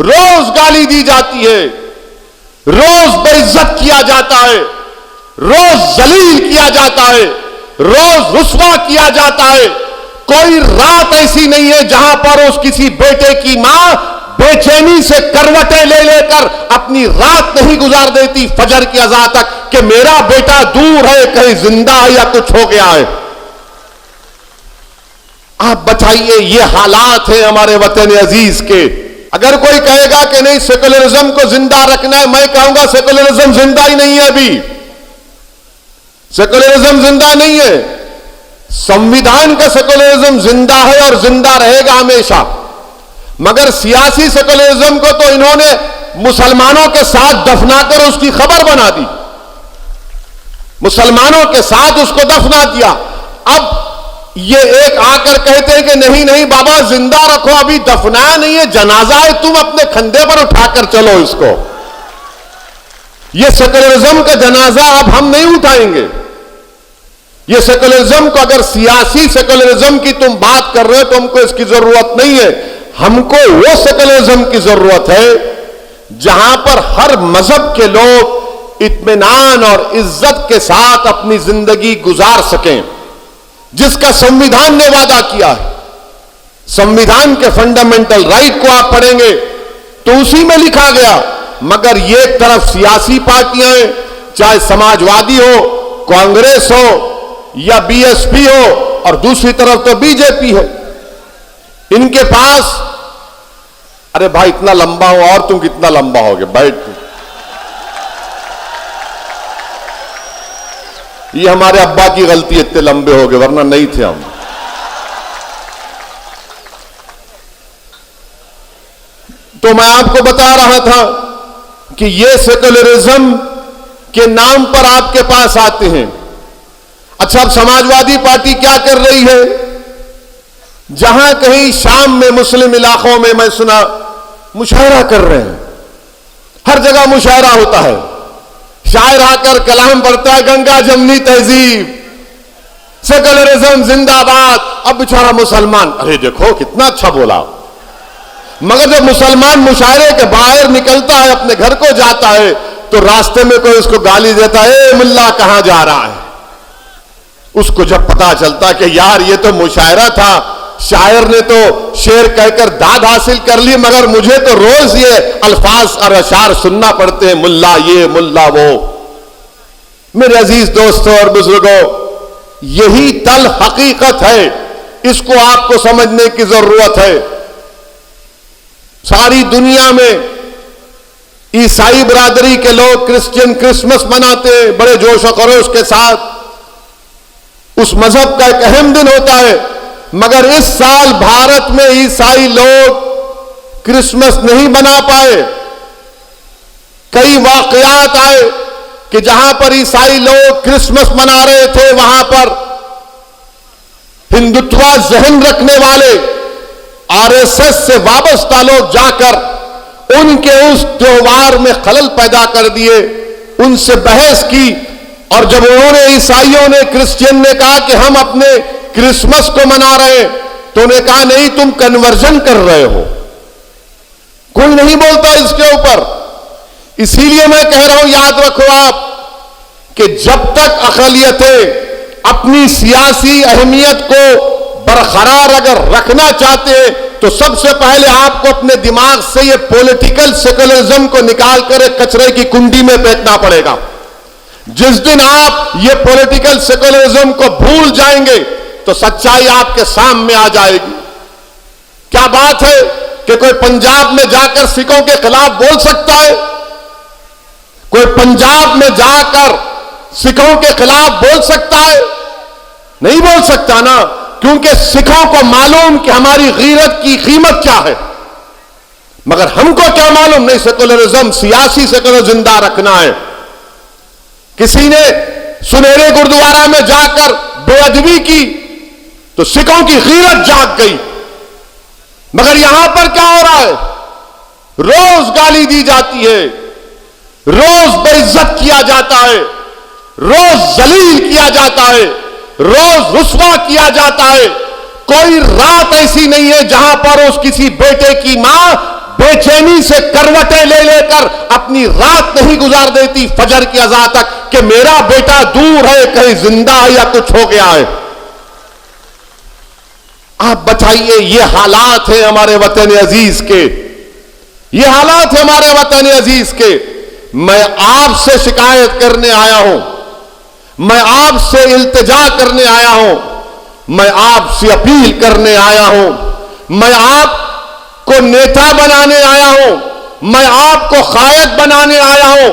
रोज गाली दी जाती है, रोज बेइज्जत किया जाता है, रोज जलील किया जाता है, रोज रुस्वा किया जाता है। कोई रात ऐसी नहीं है जहां पर उस किसी बेटे की मां बेचैनी से करवटें ले लेकर अपनी रात नहीं गुजार देती फजर की अज़ान तक कि मेरा बेटा दूर है, कहीं जिंदा है या कुछ हो गया है। आप बताइए, ये हालात है हमारे वतन अजीज के। अगर कोई कहेगा कि नहीं सेकुलरिज्म को जिंदा रखना है, मैं कहूंगा सेकुलरिज्म जिंदा ही नहीं है। अभी सेकुलरिज्म जिंदा नहीं है। संविधान का सेकुलरिज्म जिंदा है और जिंदा रहेगा हमेशा। मगर सियासी सेकुलरिज्म को तो इन्होंने मुसलमानों के साथ दफनाकर उसकी खबर बना दी, मुसलमानों के साथ उसको दफना दिया। अब ये एक आकर कहते हैं कि नहीं नहीं बाबा जिंदा रखो, अभी दफनाया नहीं है, जनाजा है, तुम अपने कंधे पर उठाकर चलो इसको। ये सेकुलरिज्म का जनाजा अब हम नहीं उठाएंगे। ये सेकुलरिज्म को, अगर सियासी सेकुलरिज्म की तुम बात कर रहे हो तो हमको इसकी जरूरत नहीं है। हमको वो सेकुलरिज्म की जरूरत है जहां पर हर मजहब के लोग इत्मीनान और इज्जत के साथ अपनी जिंदगी गुजार सकें, जिसका संविधान ने वादा किया है। संविधान के फंडामेंटल राइट को आप पढ़ेंगे तो उसी में लिखा गया। मगर ये एक तरफ सियासी पार्टियां हैं, चाहे समाजवादी हो, कांग्रेस हो या बीएसपी हो, और दूसरी तरफ तो बीजेपी है। इनके पास, अरे भाई इतना लंबा हो और तुम कितना लंबा होगे, बैठ। ये हमारे अब्बा की गलती, इतने लंबे हो गए, वरना नहीं थे हम। तो मैं आपको बता रहा था कि ये सेकुलरिज्म के नाम पर आपके पास आते हैं। अच्छा, अब समाजवादी पार्टी क्या कर रही है? जहां कहीं शाम में मुस्लिम इलाकों में मैं सुना मुशायरा कर रहे हैं, हर जगह मुशायरा होता है। शायर आकर कलाम पढ़ता है, गंगा जमनी तहजीब, सेकुलरिज्म जिंदाबाद। अब बेचारा मुसलमान, अरे देखो कितना अच्छा बोला। मगर जब मुसलमान मुशायरे के बाहर निकलता है, अपने घर को जाता है, तो रास्ते में कोई उसको गाली देता है, ए मुल्ला कहां जा रहा है। उसको जब पता चलता कि यार ये तो मुशायरा था, शायर ने तो शेर कहकर दाद हासिल कर ली, मगर मुझे तो रोज ये अल्फाज और अशार सुनना पड़ते हैं, मुल्ला ये मुल्ला वो। मेरे अजीज दोस्तों और बुजुर्गों, यही तल हकीकत है, इसको आपको समझने की जरूरत है। सारी दुनिया में ईसाई बिरादरी के लोग क्रिश्चियन क्रिसमस मनाते हैं बड़े जोश और खरोश के साथ, उस मजहब का एक अहम दिन होता है। मगर इस साल भारत में ईसाई लोग क्रिसमस नहीं मना पाए। कई वाकयात आए कि जहां पर ईसाई लोग क्रिसमस मना रहे थे, वहां पर हिंदुत्व जहन रखने वाले आरएसएस से वाबस्ता लोग जाकर उनके उस त्योहार में खलल पैदा कर दिए, उनसे बहस की। और जब उन्होंने, ईसाइयों ने, क्रिश्चियन ने कहा कि हम अपने क्रिसमस को मना रहे हैं, तो उन्हें कहा नहीं, तुम कन्वर्जन कर रहे हो। कोई नहीं बोलता इसके ऊपर। इसीलिए मैं कह रहा हूं, याद रखो आप कि जब तक अक़लियतें अपनी सियासी अहमियत को बरकरार अगर रखना चाहते हैं, तो सबसे पहले आपको अपने दिमाग से ये पॉलिटिकल सेकुलरिज्म को निकालकर एक कचरे की कुंडी में फेंकना पड़ेगा। जिस दिन आप ये पॉलिटिकल सेकुलरिज्म को भूल जाएंगे तो सच्चाई आपके सामने आ जाएगी। क्या बात है कि कोई पंजाब में जाकर सिखों के खिलाफ बोल सकता है? कोई पंजाब में जाकर सिखों के खिलाफ बोल सकता है? नहीं बोल सकता ना, क्योंकि सिखों को मालूम कि हमारी गीरत की कीमत क्या है। मगर हमको क्या मालूम? नहीं, सेकुलरिज्म, सियासी सेकुलर जिंदा रखना है। किसी ने सुनहरे गुरुद्वारा में जाकर बेअदबी की तो सिखों की गीरत जाग गई। मगर यहां पर क्या हो रहा है? रोज गाली दी जाती है, रोज बेइज्जत किया जाता है, रोज जलील किया जाता है, रोज रुस्वा किया जाता है। कोई रात ऐसी नहीं है जहां पर उस किसी बेटे की मां बेचैनी से करवटें ले लेकर अपनी रात नहीं गुजार देती फजर की अज़ा तक कि मेरा बेटा दूर है, कहीं जिंदा है या कुछ हो गया है। आप बताइए, ये हालात है हमारे वतन अजीज के, ये हालात है हमारे वतन अजीज के। मैं आपसे शिकायत करने आया हूं, मैं आपसे इल्तिजा करने आया हूं, मैं आपसे अपील करने आया हूं, मैं आपको नेता बनाने आया हूं, मैं आपको कायद बनाने आया हूं।